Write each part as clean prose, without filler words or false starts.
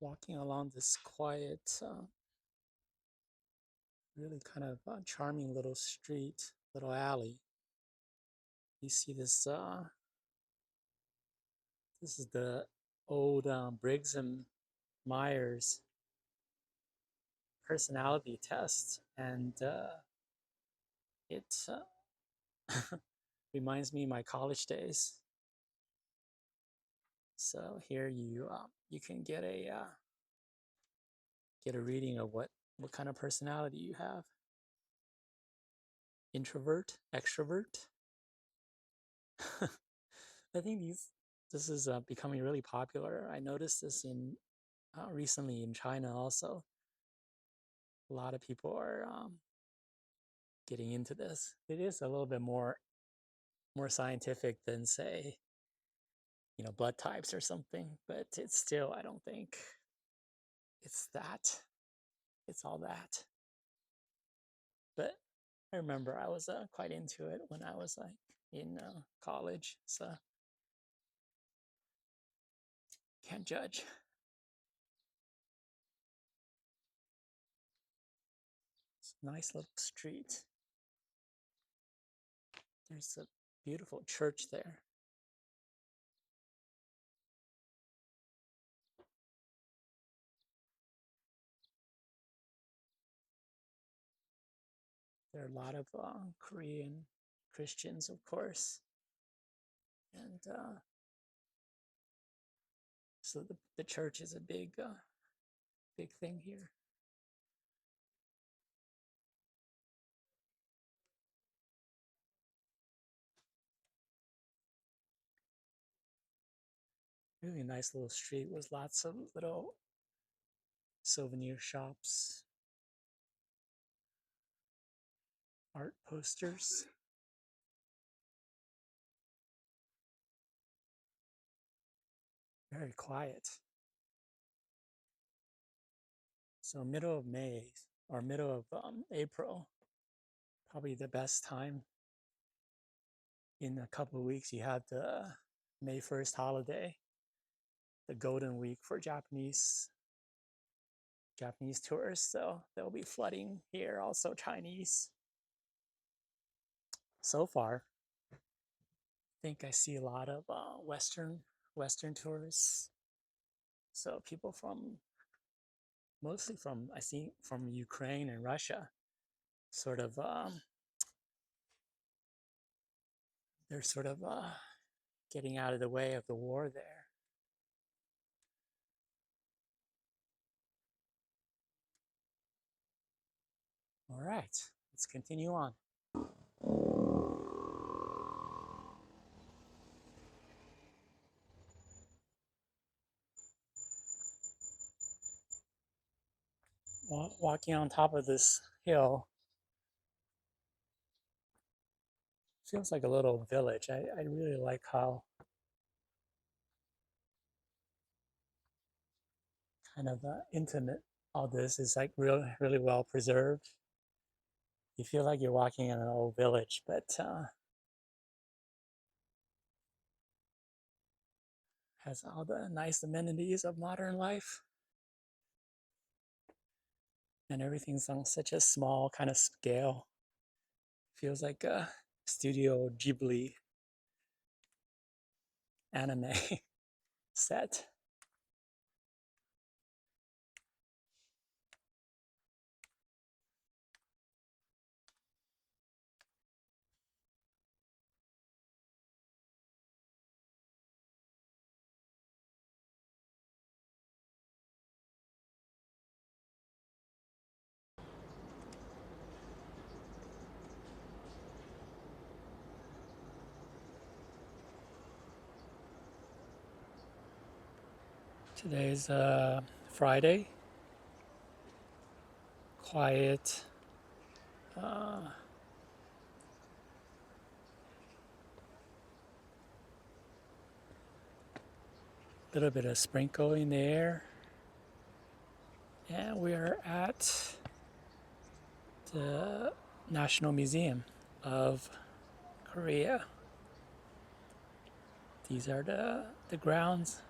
Walking along this quiet, really kind of charming little street, little alley. You see this is the old Briggs and Myers personality test, and it reminds me of my college days. So here you can get a reading of what kind of personality you have. Introvert, extrovert. I think this is becoming really popular. I noticed this in recently in China also. A lot of people are getting into this. It is a little bit more scientific than say blood types or something, but it's still I don't think it's that. It's all that. But I remember I was quite into it when I was like in college, so can't judge. It's a nice little street. There's a beautiful church there. There are a lot of Korean Christians, of course, and so the church is a big thing here. Really nice little street with lots of little souvenir shops, art posters. Very quiet. So middle of May or middle of April, probably the best time. In a couple of weeks, you have the May 1st holiday, the Golden Week for Japanese tourists. So they'll be flooding here. Also Chinese. So far, I think I see a lot of Western tourists. So people from mostly from I think from Ukraine and Russia. Sort of they're sort of getting out of the way of the war there. All right, let's continue on. Walking on top of this hill feels like a little village. I really like how kind of intimate all this is, like really well preserved. You feel like you're walking in an old village, but has all the nice amenities of modern life. And everything's on such a small kind of scale. Feels like a Studio Ghibli anime set. Today's Friday. Quiet. A little bit of sprinkle in the air. And we're at the National Museum of Korea. These are the grounds.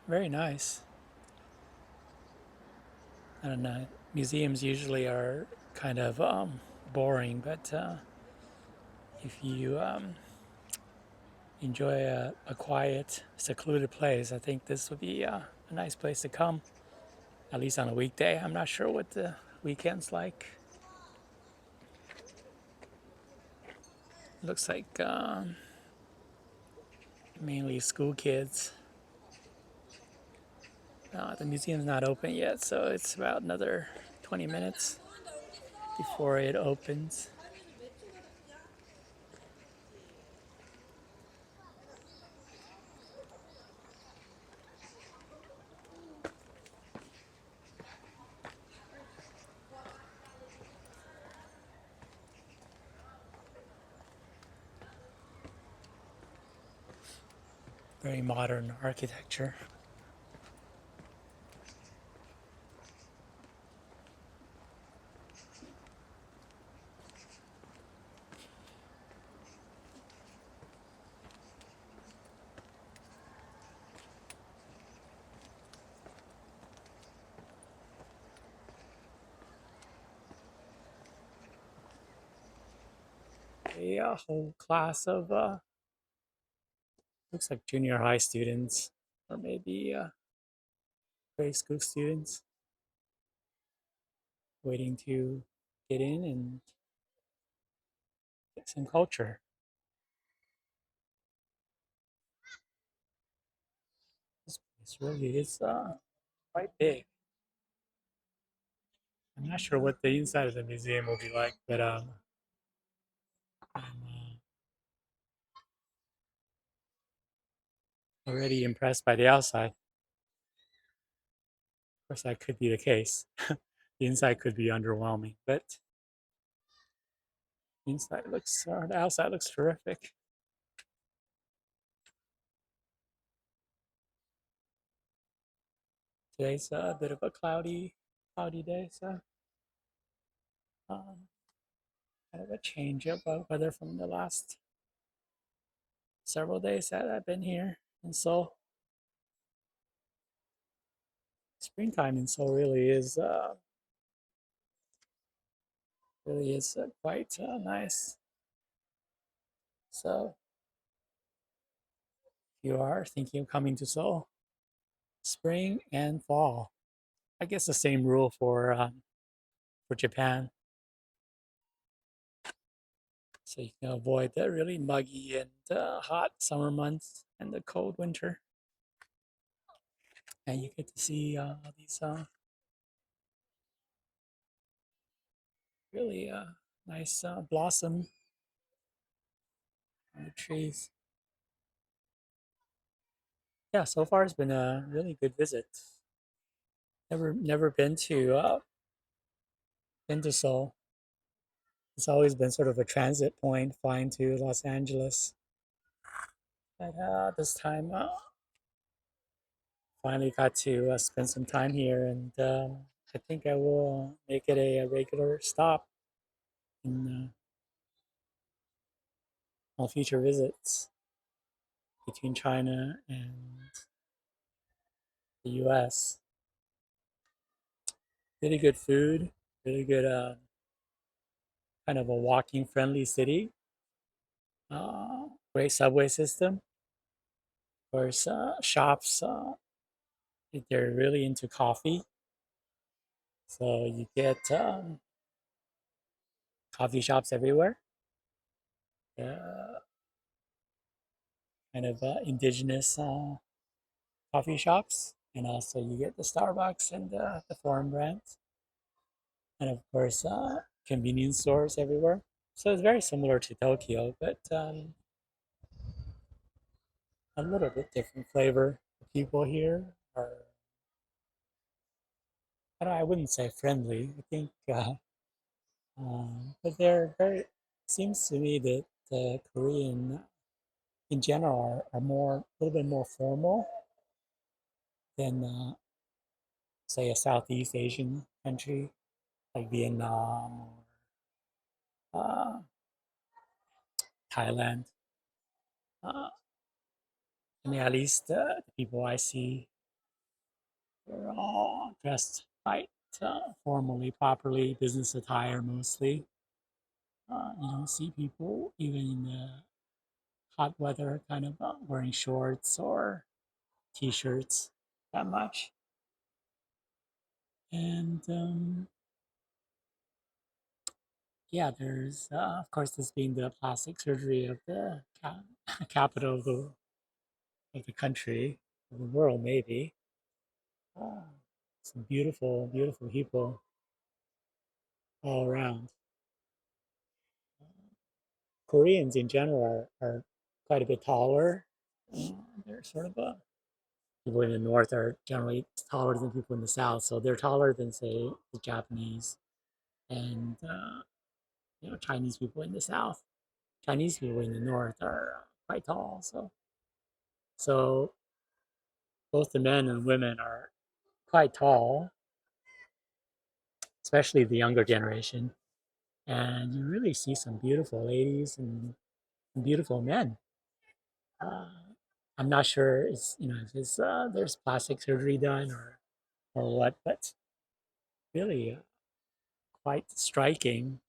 Very nice. I don't know. Museums usually are kind of boring, but if you enjoy a quiet, secluded place, I think this would be a nice place to come, at least on a weekday. I'm not sure what the weekend's like. Looks like mainly school kids. The museum's not open yet, so it's about another 20 minutes before it opens. Very modern architecture. A whole class of looks like junior high students or maybe grade school students waiting to get in and get some culture. This place really is quite big. I'm not sure what the inside of the museum will be like, but I'm already impressed by the outside. Of course, that could be the case. The inside could be underwhelming, but the outside looks terrific. Today's a bit of a cloudy day, so um, kind of a change of weather from the last several days that I've been here in Seoul. Springtime in Seoul really is quite nice. So if you are thinking of coming to Seoul, spring and fall. I guess the same rule for Japan. So you can avoid the really muggy and hot summer months and the cold winter, and you get to see these really nice blossom on the trees. Yeah, so far it's been a really good visit. Never been to Seoul. It's always been sort of a transit point, flying to Los Angeles. But this time, finally got to spend some time here, and I think I will make it a regular stop in all future visits between China and the U.S. Really good food, really good kind of a walking friendly city. Great subway system. Of course, shops. They're really into coffee, so you get coffee shops everywhere. Uh, kind of indigenous coffee shops, and also you get the Starbucks and the foreign brands, and of course convenience stores everywhere. So it's very similar to Tokyo, but a little bit different flavor. The people here are, I wouldn't say friendly. I think, but they're very. Seems to me that the Korean in general are more a little bit more formal than say a Southeast Asian country like Vietnam or Thailand. Uh, I mean, at least the people I see are all dressed right. formally, properly, business attire mostly. You don't see people even in the hot weather kind of wearing shorts or t-shirts that much. And yeah, there's of course this being the plastic surgery of the capital of the country, of the world maybe. Uh, some beautiful, beautiful people all around. Koreans in general are quite a bit taller. They're sort of people in the north are generally taller than people in the south, so they're taller than say the Japanese and Chinese people in the south. Chinese people in the north are quite tall, so both the men and women are quite tall, especially the younger generation. And you really see some beautiful ladies and beautiful men. Uh, I'm not sure if it's there's plastic surgery done or what, but really quite striking.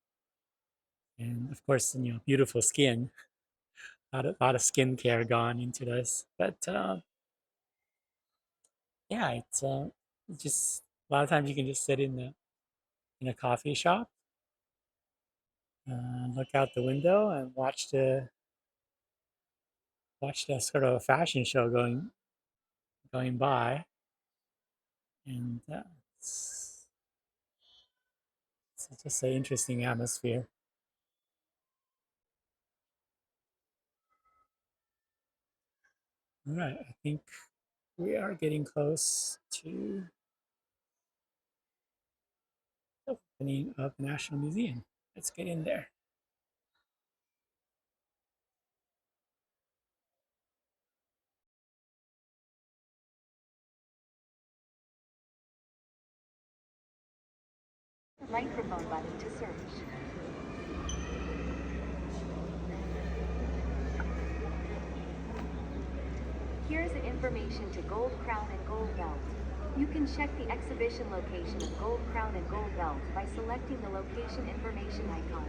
And of course, beautiful skin. A lot of skincare gone into this, but yeah, it's just a lot of times you can just sit in a coffee shop, look out the window, and watch the sort of fashion show going by, and it's just an interesting atmosphere. All right, I think we are getting close to the opening of the National Museum. Let's get in there. Microphone button to search. Here's the information to Gold Crown and Gold Belt. You can check the exhibition location of Gold Crown and Gold Belt by selecting the location information icon.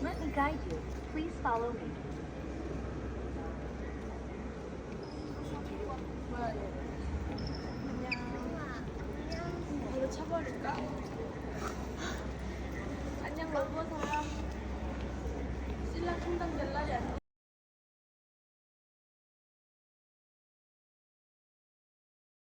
Let me guide you. Please follow me. 이거 쳐버릴까? 안녕 러브사 신랑 통당 연락